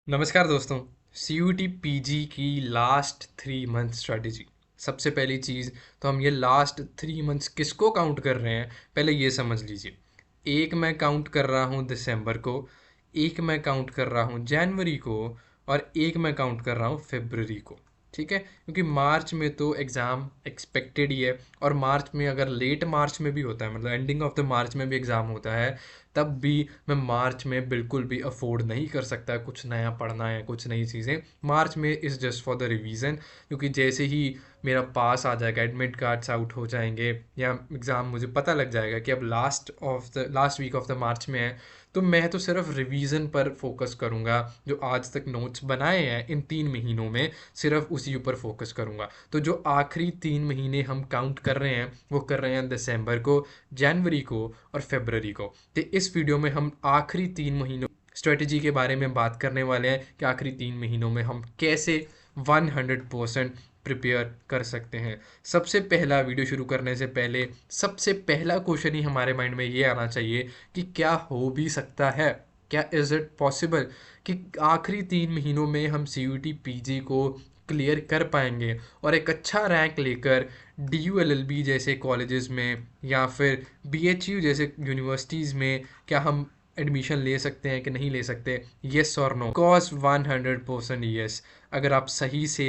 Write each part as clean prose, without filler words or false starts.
नमस्कार दोस्तों। सी U T P जी की लास्ट 3 मंथ स्ट्रैटेजी। सबसे पहली चीज़ तो हम ये लास्ट 3 मंथ्स किसको काउंट कर रहे हैं, पहले ये समझ लीजिए। एक मैं काउंट कर रहा हूँ दिसंबर को, एक मैं काउंट कर रहा हूँ जनवरी को, और एक मैं काउंट कर रहा हूँ फरवरी को। ठीक है, क्योंकि मार्च में तो एग्ज़ाम एक्सपेक्टेड ही है, और मार्च में अगर लेट मार्च में भी होता है, मतलब एंडिंग ऑफ द मार्च में भी एग्ज़ाम होता है, तब भी मैं मार्च में बिल्कुल भी अफोर्ड नहीं कर सकता कुछ नया पढ़ना है, कुछ नई चीज़ें। मार्च में is just for the revision, क्योंकि जैसे ही मेरा पास आ जाएगा, एडमिट कार्ड्स आउट हो जाएंगे या एग्ज़ाम मुझे पता लग जाएगा कि अब लास्ट वीक ऑफ द मार्च में है, तो मैं तो सिर्फ रिवीजन पर फोकस करूँगा। जो आज तक नोट्स बनाए हैं इन 3 महीनों में, सिर्फ उसी ऊपर फोकस करूँगा। तो जो आखिरी 3 महीने हम काउंट कर रहे हैं, वो कर रहे हैं दिसंबर को, जनवरी को और फरवरी को। तो इस वीडियो में हम आखिरी 3 महीनों स्ट्रेटजी के बारे में बात करने वाले हैं कि आखिरी 3 महीनों में हम कैसे 100% प्रिपेयर कर सकते हैं। सबसे पहला, वीडियो शुरू करने से पहले सबसे पहला क्वेश्चन ही हमारे माइंड में ये आना चाहिए कि क्या हो भी सकता है, क्या इज़ इट पॉसिबल कि आखिरी 3 महीनों में हम C U T P G को क्लियर कर पाएंगे और एक अच्छा रैंक लेकर D U L L B जैसे कॉलेजेस में या फिर बी एच यू जैसे यूनिवर्सिटीज़ में क्या हम एडमिशन ले सकते हैं कि नहीं ले सकते? येस और नो? Cause 100% yes. अगर आप सही से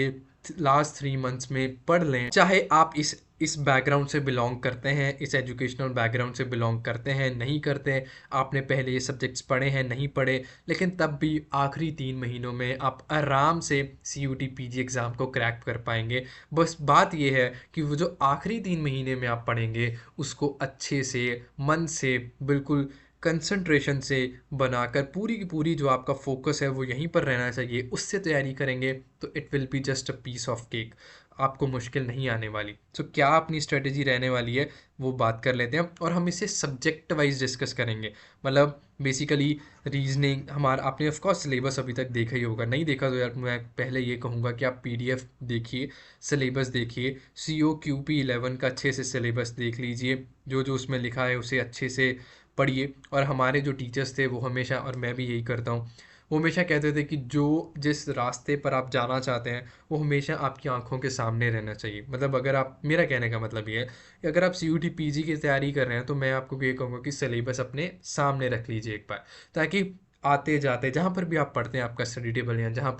लास्ट 3 मंथ्स में पढ़ लें, चाहे आप इस बैकग्राउंड से बिलोंग करते हैं, इस एजुकेशनल बैकग्राउंड से बिलोंग करते हैं, नहीं करते, आपने पहले ये सब्जेक्ट्स पढ़े हैं, नहीं पढ़े, लेकिन तब भी आखिरी 3 महीनों में आप आराम से C U T P G exam को क्रैक कर पाएंगे। बस बात यह है कि वो जो आखिरी 3 महीने में आप पढ़ेंगे, उसको अच्छे से, मन से, बिल्कुल कंसंट्रेशन से बनाकर, पूरी की पूरी जो आपका फोकस है वो यहीं पर रहना चाहिए, उससे तैयारी करेंगे तो it will be just a piece of cake. आपको मुश्किल नहीं आने वाली। तो क्या अपनी स्ट्रेटेजी रहने वाली है, वो बात कर लेते हैं, और हम इसे सब्जेक्ट वाइज डिस्कस करेंगे। मतलब बेसिकली रीजनिंग हमारा, आपने ऑफ कोर्स सिलेबस अभी तक देखा ही होगा, नहीं देखा तो यार मैं पहले ये कहूँगा कि आप पीडीएफ देखिए, सिलेबस देखिए, सी ओ क्यू पी 11 का अच्छे से सिलेबस देख लीजिए, जो जो उसमें लिखा है उसे अच्छे से पढ़िए। और हमारे जो टीचर्स थे वो हमेशा, और मैं भी यही करता हूँ, वो हमेशा कहते थे कि जो जिस रास्ते पर आप जाना चाहते हैं वो हमेशा आपकी आंखों के सामने रहना चाहिए। मतलब अगर आप, मेरा कहने का मतलब ये है कि अगर आप सी यू टी पी जी की तैयारी कर रहे हैं, तो मैं आपको ये कहूँगा कि सिलेबस अपने सामने रख लीजिए एक बार, ताकि आते जाते जहाँ पर भी आप पढ़ते हैं, आपका स्टडी टेबल या जहाँ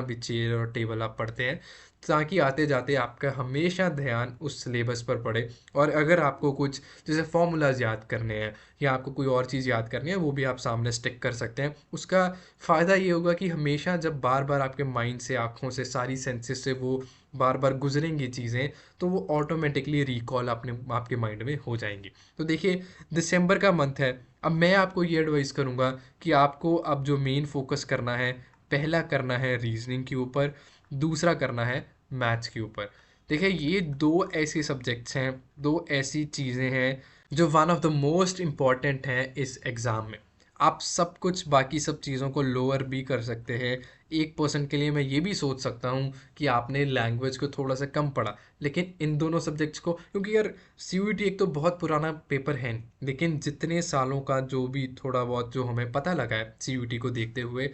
भी चेयर और टेबल आप पढ़ते हैं, ताकि आते जाते आपका हमेशा ध्यान उस सिलेबस पर पड़े। और अगर आपको कुछ जैसे फॉर्मूलाज याद करने हैं या आपको कोई और चीज़ याद करनी है, वो भी आप सामने स्टिक कर सकते हैं। उसका फ़ायदा ये होगा कि हमेशा जब बार बार आपके माइंड से, आँखों से, सारी सेंसेस से वो बार बार गुजरेंगी चीज़ें, तो वो ऑटोमेटिकली रिकॉल अपने आपके माइंड में हो जाएंगी। तो देखिए, दिसंबर का मंथ है। अब मैं आपको ये एडवाइस करूँगा कि आपको अब जो मेन फोकस करना है, पहला करना है रीजनिंग के ऊपर, दूसरा करना है मैथ्स के ऊपर। देखिए, ये दो ऐसे सब्जेक्ट्स हैं, दो ऐसी चीज़ें हैं जो one of the most important हैं इस एग्ज़ाम में। आप सब कुछ, बाकी सब चीज़ों को लोअर भी कर सकते हैं। एक पर्सन के लिए मैं ये भी सोच सकता हूँ कि आपने लैंग्वेज को थोड़ा सा कम पढ़ा, लेकिन इन दोनों सब्जेक्ट्स को, क्योंकि यार सी यू टी एक तो बहुत पुराना पेपर है, लेकिन जितने सालों का जो भी थोड़ा बहुत जो हमें पता लगा है सी यू टी को देखते हुए,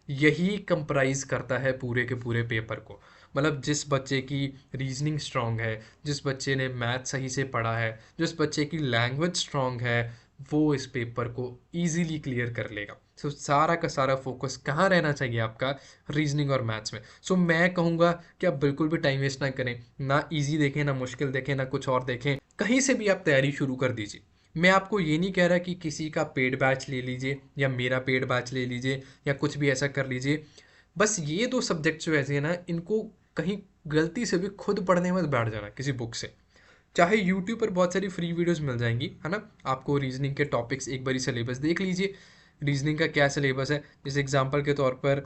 यही कंप्राइज करता है पूरे के पूरे पेपर को। मतलब जिस बच्चे की रीजनिंग स्ट्रांग है, जिस बच्चे ने मैथ सही से पढ़ा है, जिस बच्चे की लैंग्वेज स्ट्रांग है, वो इस पेपर को इजीली क्लियर कर लेगा। सो सारा का सारा फोकस कहाँ रहना चाहिए आपका? रीजनिंग और मैथ्स में। सो मैं कहूँगा कि आप बिल्कुल भी टाइम वेस्ट ना करें, ना इजी देखें, ना मुश्किल देखें, ना कुछ और देखें, कहीं से भी आप तैयारी शुरू कर दीजिए। मैं आपको ये नहीं कह रहा कि किसी का पेड बैच ले लीजिए या मेरा पेड बैच ले लीजिए या कुछ भी ऐसा कर लीजिए। बस ये दो सब्जेक्ट्स जो ऐसे हैं ना, इनको कहीं गलती से भी खुद पढ़ने मत बैठ जाना किसी बुक से। चाहे यूट्यूब पर बहुत सारी फ्री वीडियोस मिल जाएंगी, है ना, आपको रीजनिंग के टॉपिक्स एक बारी सिलेबस देख लीजिए, रीजनिंग का क्या सिलेबस है। जैसे एग्जांपल के तौर पर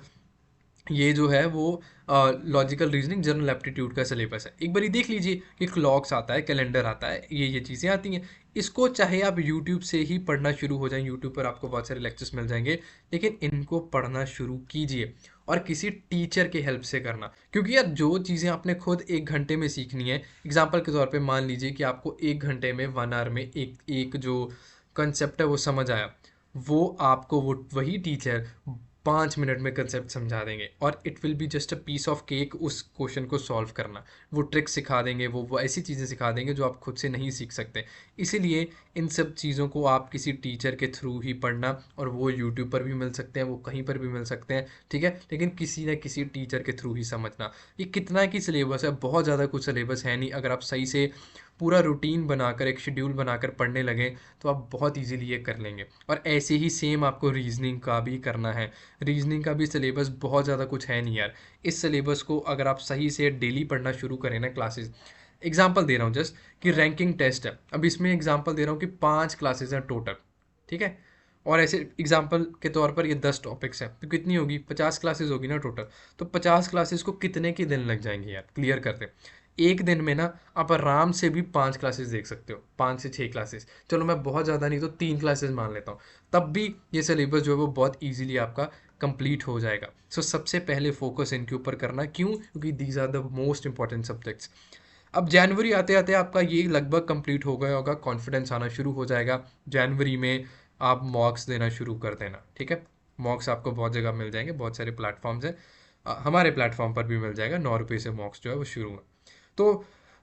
ये जो है वो लॉजिकल रीजनिंग जनरल एप्टीट्यूड का सिलेबस है, एक बारी देख लीजिए कि क्लॉक्स आता है, कैलेंडर आता है, ये चीज़ें आती हैं। इसको चाहे आप यूट्यूब से ही पढ़ना शुरू हो जाएं, यूट्यूब पर आपको बहुत सारे लेक्चर्स मिल जाएंगे, लेकिन इनको पढ़ना शुरू कीजिए और किसी टीचर के हेल्प से करना। क्योंकि यार जो चीज़ें आपने खुद 1 घंटे में सीखनी है, एग्जाम्पल के तौर पे मान लीजिए कि आपको 1 घंटे में, 1 आवर में एक एक जो कंसेप्ट है वो समझ आया, वो आपको वो वही टीचर 5 मिनट में कंसेप्ट समझा देंगे और it will be just a piece of cake उस क्वेश्चन को सॉल्व करना। वो ट्रिक सिखा देंगे, वो ऐसी चीज़ें सिखा देंगे जो आप खुद से नहीं सीख सकते। इसीलिए इन सब चीज़ों को आप किसी टीचर के थ्रू ही पढ़ना, और वो यूट्यूब पर भी मिल सकते हैं, वो कहीं पर भी मिल सकते हैं, ठीक है, लेकिन किसी न किसी टीचर के थ्रू ही समझना। ये कितना की सिलेबस है, बहुत ज़्यादा कुछ सिलेबस है नहीं। अगर आप सही से पूरा रूटीन बनाकर, एक शेड्यूल बनाकर पढ़ने लगें तो आप बहुत इजीली ये कर लेंगे। और ऐसे ही सेम आपको रीजनिंग का भी करना है। रीजनिंग का भी सिलेबस बहुत ज़्यादा कुछ है नहीं यार। इस सिलेबस को अगर आप सही से डेली पढ़ना शुरू करें ना, क्लासेस, एग्जांपल दे रहा हूँ जस्ट कि रैंकिंग टेस्ट है, अब इसमें एग्जांपल दे रहा हूँ कि 5 क्लासेस हैं टोटल, ठीक है, और ऐसे एग्जांपल के तौर पर ये 10 टॉपिक्स हैं, तो कितनी होगी, 50 क्लासेस होगी ना टोटल। तो 50 क्लासेस को कितने के दिन लग जाएंगे यार क्लियर करते। एक दिन में ना आप आराम से भी 5 क्लासेस देख सकते हो, 5 से 6 क्लासेस, चलो मैं बहुत ज़्यादा नहीं तो 3 क्लासेस मान लेता हूँ, तब भी ये सिलेबस जो है वो बहुत ईजिली आपका कंप्लीट हो जाएगा। सो सबसे पहले फोकस इनके ऊपर करना, क्यों, क्योंकि these are the most important subjects. अब जनवरी आते आते आपका ये लगभग कंप्लीट हो गया होगा, कॉन्फिडेंस आना शुरू हो जाएगा। जनवरी में आप मॉक्स देना शुरू कर देना, ठीक है। मॉक्स आपको बहुत जगह मिल जाएंगे, बहुत सारे प्लेटफॉर्म्स हैं, हमारे प्लेटफॉर्म पर भी मिल जाएगा, 9 रुपये से मॉक्स जो है वो शुरू है।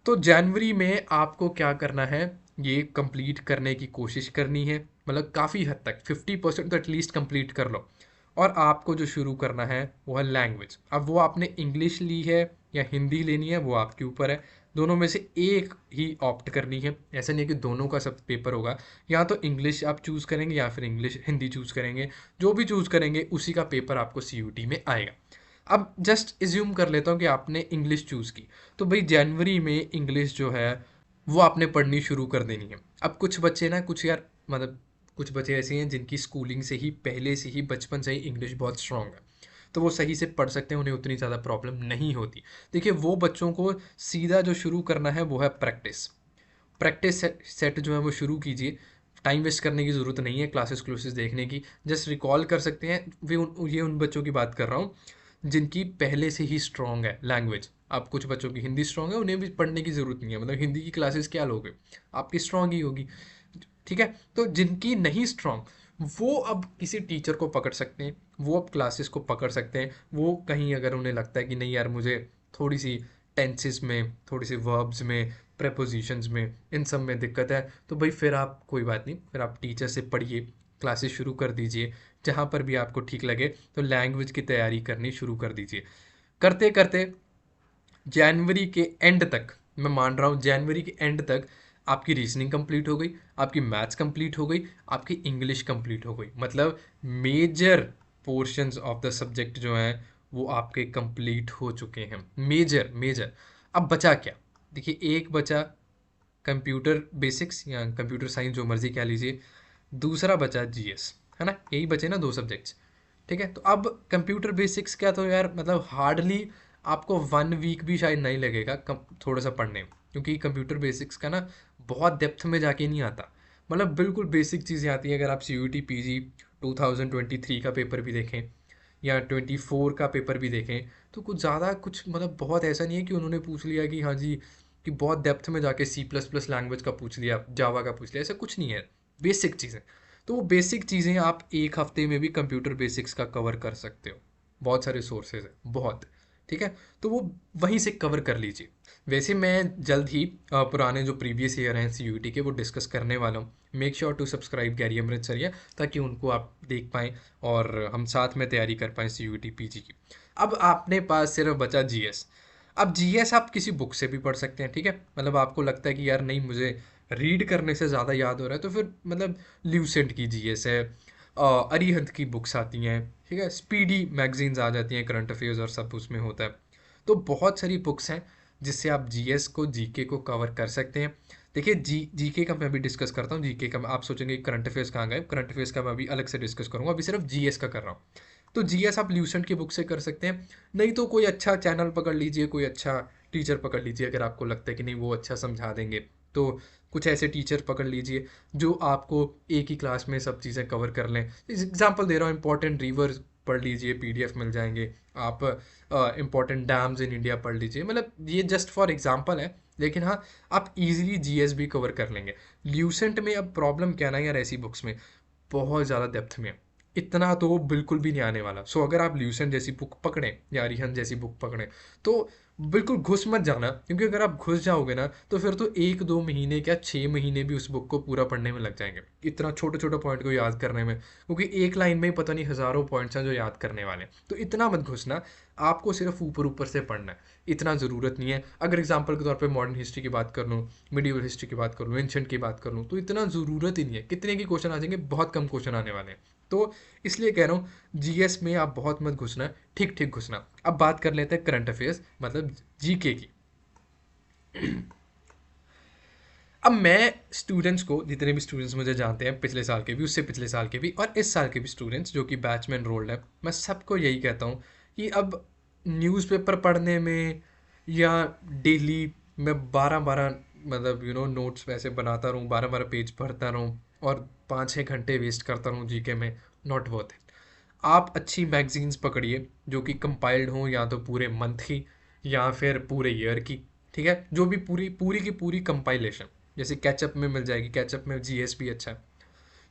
तो जनवरी में आपको क्या करना है, ये कंप्लीट करने की कोशिश करनी है, मतलब काफ़ी हद तक 50% तो एटलीस्ट कंप्लीट कर लो। और आपको जो शुरू करना है वो है लैंग्वेज। अब वो आपने इंग्लिश ली है या हिंदी लेनी है वो आपके ऊपर है, दोनों में से एक ही ऑप्ट करनी है। ऐसा नहीं है कि दोनों का सब पेपर होगा, या तो इंग्लिश आप चूज़ करेंगे या फिर इंग्लिश हिंदी चूज़ करेंगे, जो भी चूज़ करेंगे उसी का पेपर आपको CUT में आएगा। अब जस्ट एज्यूम कर लेता हूँ कि आपने इंग्लिश चूज़ की, तो भाई जनवरी में इंग्लिश जो है वो आपने पढ़नी शुरू कर देनी है। अब कुछ बच्चे ना, कुछ यार मतलब कुछ बच्चे ऐसे हैं जिनकी स्कूलिंग से ही, पहले से ही, बचपन से ही इंग्लिश बहुत स्ट्रांग है, तो वो सही से पढ़ सकते हैं, उन्हें उतनी ज़्यादा प्रॉब्लम नहीं होती। देखिए वो बच्चों को सीधा जो शुरू करना है वो है प्रैक्टिस। प्रैक्टिस सेट जो है वो शुरू कीजिए। टाइम वेस्ट करने की ज़रूरत नहीं है क्लासेस क्लूसेस देखने की, जस्ट रिकॉल कर सकते हैं। ये उन बच्चों की बात कर रहा हूँ जिनकी पहले से ही स्ट्रांग है लैंग्वेज। अब कुछ बच्चों की हिंदी स्ट्रांग है, उन्हें भी पढ़ने की ज़रूरत नहीं है, मतलब हिंदी की क्लासेस क्या लोगे, आपकी स्ट्रांग ही होगी, ठीक है। तो जिनकी नहीं स्ट्रांग, वो अब किसी टीचर को पकड़ सकते हैं, वो अब क्लासेस को पकड़ सकते हैं। वो कहीं अगर उन्हें लगता है कि नहीं यार मुझे थोड़ी सी टेंसेस में, थोड़ी सी वर्ब्स में, प्रेपोजिशंस में, इन सब में दिक्कत है, तो भाई फिर आप कोई बात नहीं, फिर आप टीचर से पढ़िए, क्लासेस शुरू कर दीजिए। जहाँ पर भी आपको ठीक लगे तो लैंग्वेज की तैयारी करनी शुरू कर दीजिए। करते करते जनवरी के एंड तक, मैं मान रहा हूँ जनवरी के एंड तक आपकी रीजनिंग कंप्लीट हो गई, आपकी मैथ्स कंप्लीट हो गई, आपकी इंग्लिश कंप्लीट हो गई, मतलब major portions of the subject जो हैं वो आपके कंप्लीट हो चुके हैं, मेजर मेजर। अब बचा क्या, देखिए एक बचा कंप्यूटर बेसिक्स या कंप्यूटर साइंस जो मर्जी कह लीजिए, दूसरा बचा GS, है ना, यही बचे ना 2 सब्जेक्ट्स, ठीक है। तो अब कंप्यूटर बेसिक्स क्या, तो यार मतलब हार्डली आपको 1 वीक भी शायद नहीं लगेगा थोड़ा सा पढ़ने में, क्योंकि कंप्यूटर बेसिक्स का ना बहुत डेप्थ में जाके नहीं आता, मतलब बिल्कुल बेसिक चीज़ें आती हैं। अगर आप CUT PG 2023 का पेपर भी देखें या 24 का पेपर भी देखें, तो कुछ ज़्यादा कुछ मतलब बहुत ऐसा नहीं है कि उन्होंने पूछ लिया कि हाँ जी, कि बहुत डेप्थ में जाके C++ लैंग्वेज का पूछ लिया, जावा का पूछ लिया, ऐसा कुछ नहीं है। बेसिक चीज़ें, तो वो बेसिक चीज़ें आप एक हफ्ते में भी कंप्यूटर बेसिक्स का कवर कर सकते हो। बहुत सारे सोर्सेज हैं, बहुत, ठीक है, तो वो वहीं से कवर कर लीजिए। वैसे मैं जल्द ही पुराने जो प्रीवियस ईयर हैं CUT के वो डिस्कस करने वाला हूँ। Make sure to subscribe Gary Amritsaria, ताकि उनको आप देख पाएँ और हम साथ में तैयारी कर पाएँ CUT PG की। अब आपने पास सिर्फ बचा GS। अब GS आप किसी बुक से भी पढ़ सकते हैं, ठीक है, मतलब आपको लगता है कि यार नहीं मुझे रीड करने से ज़्यादा याद हो रहा है, तो फिर मतलब ल्यूसेंट की GS है, अरिहंत की बुक्स आती हैं, ठीक है, स्पीडी मैगजीन्स आ जाती हैं, करंट अफेयर्स और सब उसमें होता है। तो बहुत सारी बुक्स हैं जिससे आप GS को, GK को कवर कर सकते हैं। देखिए GK का मैं भी डिस्कस करता हूँ, GK का आप सोचेंगे करंट अफेयर्स कहाँ गए, करंट अफेयर्स का मैं अभी अलग से डिस्कस करूँगा, अभी सिर्फ GS का कर रहा हूँ। तो GS आप ल्यूसेंट की बुक से कर सकते हैं, नहीं तो कोई अच्छा चैनल पकड़ लीजिए, कोई अच्छा टीचर पकड़ लीजिए, अगर आपको लगता है कि नहीं वो अच्छा समझा देंगे, तो कुछ ऐसे टीचर पकड़ लीजिए जो आपको एक ही क्लास में सब चीज़ें कवर कर लें। एग्जांपल दे रहा हूँ, इंपॉर्टेंट रिवर्स पढ़ लीजिए, PDF मिल जाएंगे, आप इंपॉर्टेंट डैम्स इन इंडिया पढ़ लीजिए, मतलब ये जस्ट फॉर एग्जांपल है, लेकिन हाँ आप इजीली GS भी कवर कर लेंगे। ल्यूसेंट में अब प्रॉब्लम क्या ना यार, ऐसी बुक्स में बहुत ज़्यादा डेप्थ में है, इतना तो बिल्कुल भी नहीं आने वाला। सो अगर आप ल्यूसेंट जैसी बुक पकड़ें या अरिहंत जैसी बुक पकड़ें तो बिल्कुल घुस मत जाना, क्योंकि अगर आप घुस जाओगे ना तो फिर तो 1-2 महीने क्या 6 महीने भी उस बुक को पूरा पढ़ने में लग जाएंगे, इतना छोटे छोटे पॉइंट को याद करने में, क्योंकि एक लाइन में ही पता नहीं हज़ारों पॉइंट्स हैं जो याद करने वाले हैं। तो इतना मत घुसना, आपको सिर्फ ऊपर ऊपर से पढ़ना है, इतना ज़रूरत नहीं है। अगर एग्जाम्पल के तौर पर मॉडर्न हिस्ट्री की बात कर लूँ, मिडिवल हिस्ट्री की बात कर लूँ, एंशंट की बात कर लूँ, तो इतना ज़रूरत ही नहीं है। कितने के क्वेश्चन आ जाएंगे, बहुत कम क्वेश्चन आने वाले हैं। तो इसलिए कह रहा हूँ जीएस में आप बहुत मत घुसना, ठीक ठीक घुसना। अब बात कर लेते हैं करंट अफेयर्स मतलब जीके की। अब मैं स्टूडेंट्स को, जितने भी स्टूडेंट्स मुझे जानते हैं, पिछले साल के भी, उससे पिछले साल के भी और इस साल के भी स्टूडेंट्स जो कि बैच में एनरोल्ड है, मैं सबको यही कहता हूँ कि अब न्यूज़पेपर पढ़ने में या डेली मैं 12-12 मतलब नोट्स वैसे बनाता रहूँ, 12-12 पेज पढ़ता रहूँ और 5-6 घंटे वेस्ट करता रहूँ जीके में, नॉट वर्थ इट। आप अच्छी मैगजीन्स पकड़िए जो कि कंपाइल्ड हों, या तो पूरे मंथ की या फिर पूरे ईयर की, ठीक है, जो भी पूरी पूरी की पूरी कंपाइलेशन। जैसे कैचअप में मिल जाएगी, कैचअप में जीएस भी अच्छा है।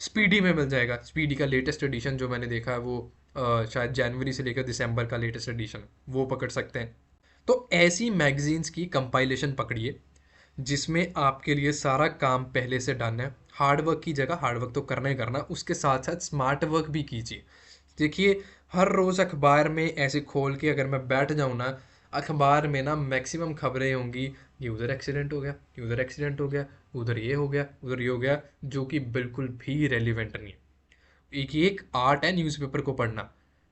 स्पीडी में मिल जाएगा, स्पीडी का लेटेस्ट एडिशन जो मैंने देखा है वो शायद जनवरी से लेकर दिसंबर का लेटेस्ट एडिशन, वो पकड़ सकते हैं। तो ऐसी मैगजीन्स की कंपाइलेशन पकड़िए जिसमें आपके लिए सारा काम पहले से डन है। हार्ड वर्क की जगह, हार्ड वर्क तो करना ही करना, उसके साथ साथ स्मार्ट वर्क भी कीजिए। देखिए, हर रोज़ अखबार में ऐसे खोल के अगर मैं बैठ जाऊँ ना, अखबार में ना मैक्सिमम खबरें होंगी, ये उधर एक्सीडेंट हो गया, ये उधर एक्सीडेंट हो गया, उधर ये हो गया, उधर ये हो गया, जो कि बिल्कुल भी रेलिवेंट नहीं है। एक आर्ट है न्यूज़पेपर को पढ़ना,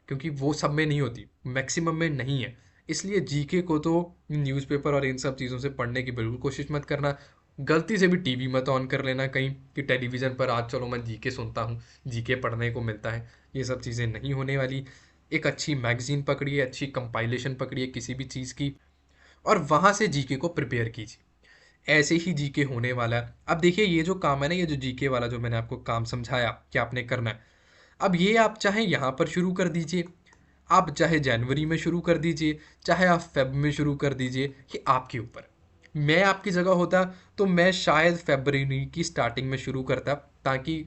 क्योंकि वो सब में नहीं होती, मैक्सिमम में नहीं है। इसलिए जीके को तो न्यूज़पेपर और इन सब चीज़ों से पढ़ने की बिल्कुल कोशिश मत करना। गलती से भी टीवी मत ऑन कर लेना कहीं कि टेलीविज़न पर आज चलो मैं जीके सुनता हूँ, जीके पढ़ने को मिलता है। ये सब चीज़ें नहीं होने वाली। एक अच्छी मैगजीन पकड़िए, अच्छी कंपाइलेशन पकड़िए किसी भी चीज़ की, और वहाँ से जीके को प्रिपेयर कीजिए। ऐसे ही जीके होने वाला है। अब देखिए, ये जो काम है ना, ये जो जीके वाला जो मैंने आपको काम समझाया कि आपने करना है, अब ये आप चाहे यहाँ पर शुरू कर दीजिए, आप चाहे जनवरी में शुरू कर दीजिए, चाहे आप फेब में शुरू कर दीजिए, ये आपके ऊपर। मैं आपकी जगह होता तो मैं शायद फरवरी की स्टार्टिंग में शुरू करता, ताकि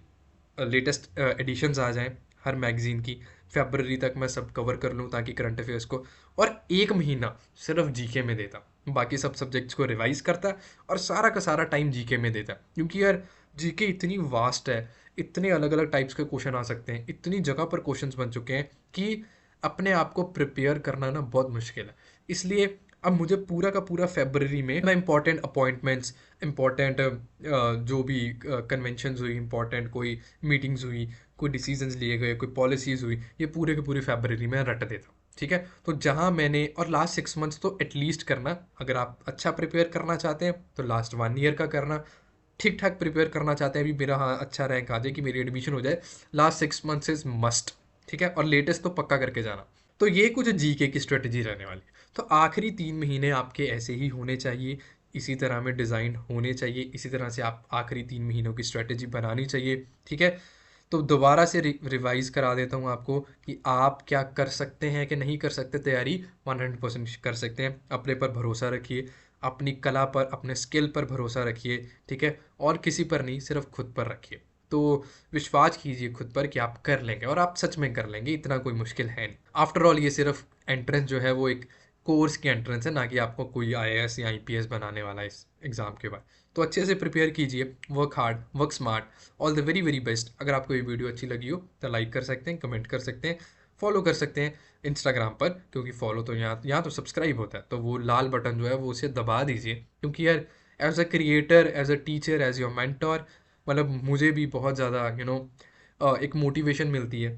लेटेस्ट एडिशंस आ जाएं हर मैगजीन की। फरवरी तक मैं सब कवर कर लूँ ताकि करंट अफेयर्स को, और 1 महीना सिर्फ जीके में देता, बाकी सब सब्जेक्ट्स को रिवाइज करता और सारा का सारा टाइम जीके में देता। क्योंकि यार जीके इतनी वास्ट है, इतने अलग अलग टाइप्स के क्वेश्चन आ सकते हैं, इतनी जगह पर क्वेश्चंस बन चुके हैं कि अपने आप को प्रिपेयर करना ना बहुत मुश्किल है। इसलिए अब मुझे पूरा का पूरा फरवरी में मैं इंपॉर्टेंट अपॉइंटमेंट्स, इंपॉर्टेंट जो भी कन्वेंशंस हुई, इंपॉर्टेंट कोई मीटिंग्स हुई, कोई डिसीजंस लिए गए, कोई पॉलिसीज़ हुई, ये पूरे के पूरे फरवरी में रट देता हूँ। ठीक है, तो जहाँ मैंने, और लास्ट 6 मंथ्स तो एटलीस्ट करना, अगर आप अच्छा प्रिपेयर करना चाहते हैं तो लास्ट 1 ईयर का करना, ठीक ठाक प्रिपेयर करना चाहते हैं, अभी मेरा हाँ अच्छा रैंक आ जाए कि मेरी एडमिशन हो जाए, लास्ट 6 मंथ्स इज मस्ट। ठीक है, और लेटेस्ट तो पक्का करके जाना। तो ये कुछ जीके की स्ट्रेटजी रहने वाली। तो आखिरी 3 महीने आपके ऐसे ही होने चाहिए, इसी तरह में डिज़ाइन होने चाहिए, इसी तरह से आप आखिरी 3 महीनों की स्ट्रेटजी बनानी चाहिए। ठीक है, तो दोबारा से रिवाइज करा देता हूँ आपको कि आप क्या कर सकते हैं कि नहीं कर सकते तैयारी। 100% कर सकते हैं, अपने पर भरोसा रखिए, अपनी कला पर, अपने स्किल पर भरोसा रखिए। ठीक है, और किसी पर नहीं, सिर्फ खुद पर रखिए। तो विश्वास कीजिए खुद पर कि आप कर लेंगे, और आप सच में कर लेंगे, इतना कोई मुश्किल है नहीं। आफ्टर ऑल ये सिर्फ एंट्रेंस जो है वो एक कोर्स की एंट्रेंस है, ना कि आपको कोई आईएएस या आईपीएस बनाने वाला है इस एग्ज़ाम के बाद। तो अच्छे से प्रिपेयर कीजिए, work hard, work smart. All the very very best. अगर आपको ये वीडियो अच्छी लगी हो तो लाइक कर सकते हैं, कमेंट कर सकते हैं, फॉलो कर सकते हैं इंस्टाग्राम पर, क्योंकि फॉलो तो यहाँ तो सब्सक्राइब होता है, तो वो लाल बटन जो है वो उसे दबा दीजिए। क्योंकि यार as a creator, as a teacher, as your mentor, मतलब मुझे भी बहुत ज़्यादा एक मोटिवेशन मिलती है।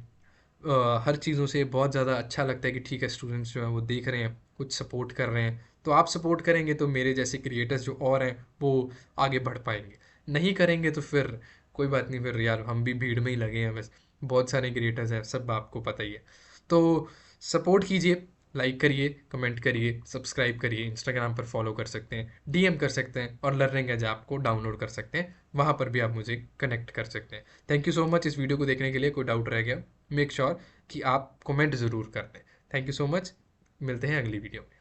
हर चीज़ों से बहुत ज़्यादा अच्छा लगता है कि ठीक है, स्टूडेंट्स जो हैं वो देख रहे हैं, कुछ सपोर्ट कर रहे हैं। तो आप सपोर्ट करेंगे तो मेरे जैसे क्रिएटर्स जो और हैं वो आगे बढ़ पाएंगे। नहीं करेंगे तो फिर कोई बात नहीं, फिर यार हम भी भीड़ में ही लगे हैं बस। बहुत सारे क्रिएटर्स हैं, सब आपको पता ही है। तो सपोर्ट कीजिए, लाइक करिए, कमेंट करिए, सब्सक्राइब करिए, इंस्टाग्राम पर फॉलो कर सकते हैं, डीएम कर सकते हैं, और लर्निंग एज ऐप को डाउनलोड कर सकते हैं, वहाँ पर भी आप मुझे कनेक्ट कर सकते हैं। थैंक यू सो मच इस वीडियो को देखने के लिए। कोई डाउट रह गया, मेक श्योर कि आप कमेंट ज़रूर कर दें। थैंक यू सो मच, मिलते हैं अगली वीडियो में।